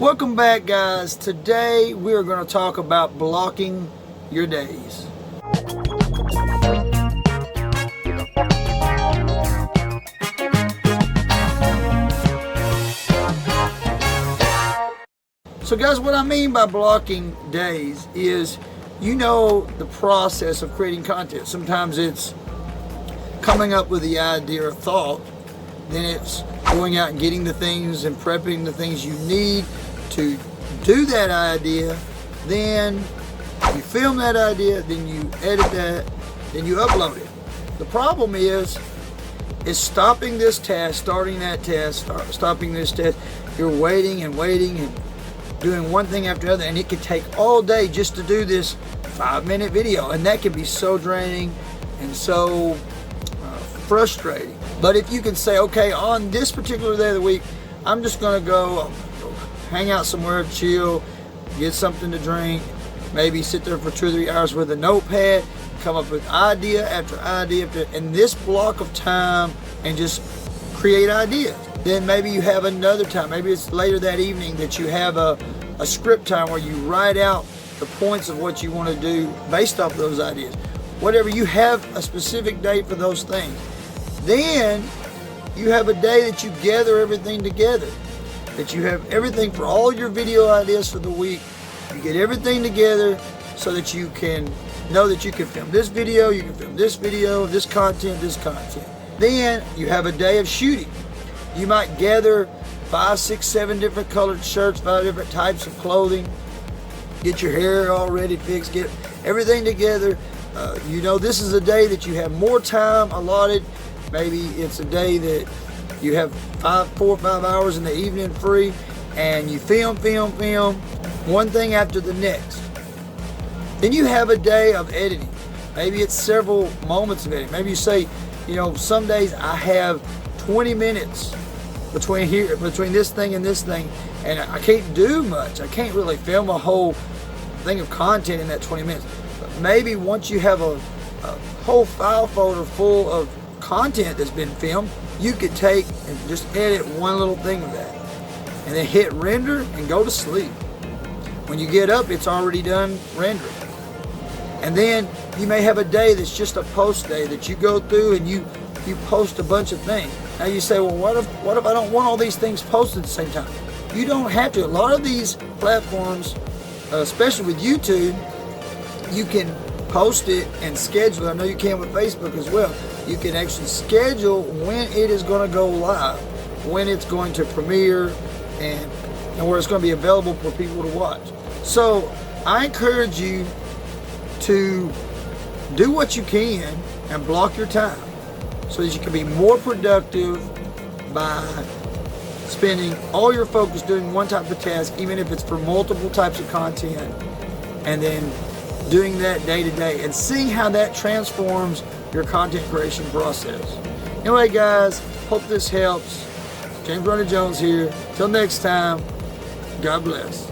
Welcome back, guys. Today we are going to talk about blocking your days. So guys, what I mean by blocking days is, you know, the process of creating content. Sometimes it's coming up with the idea or thought, then it's going out and getting the things and prepping the things you need to do that idea, then you film that idea, then you edit that, then you upload it. The problem is stopping this task, starting that task, stopping this task. You're waiting and waiting and doing one thing after another, and it could take all day just to do this 5-minute video, and that can be so draining and so frustrating. But if you can say, okay, on this particular day of the week, I'm just gonna go hang out somewhere, chill, get something to drink, maybe sit there for 2 or 3 hours with a notepad, come up with idea after idea in this block of time and just create ideas. Then maybe you have another time, maybe it's later that evening, that you have a script time where you write out the points of what you want to do based off those ideas. Whatever, you have a specific day for those things. Then you have a day that you gather everything together, that you have everything for all your video ideas for the week. You get everything together so that you can know that you can film this video, you can film this video, this content. Then you have a day of shooting. You might gather 5, 6, 7 different colored shirts, 5 different types of clothing, get your hair all ready, fixed, get everything together. You know, this is a day that you have more time allotted. Maybe it's a day that you have 4 or 5 hours in the evening free, and you film one thing after the next. Then you have a day of editing. Maybe it's several moments of editing. Maybe you say, you know, some days I have 20 minutes between this thing and this thing, and I can't do much. I can't really film a whole thing of content in that 20 minutes. But maybe once you have a whole file folder full of content that's been filmed, you could take and just edit one little thing of that, and then hit render and go to sleep. When you get up, it's already done rendering. And then you may have a day that's just a post day, that you go through and you post a bunch of things. Now you say, well, what if I don't want all these things posted at the same time? You don't have to. A lot of these platforms, especially with YouTube, you can post it and schedule. I know you can with Facebook as well. You can actually schedule when it is going to go live, when it's going to premiere, and where it's going to be available for people to watch. So I encourage you to do what you can and block your time so that you can be more productive by spending all your focus doing one type of task, even if it's for multiple types of content, and then doing that day to day and seeing how that transforms your content creation process. Anyway, guys, hope this helps. James Ronnie Jones here. Till next time, God bless.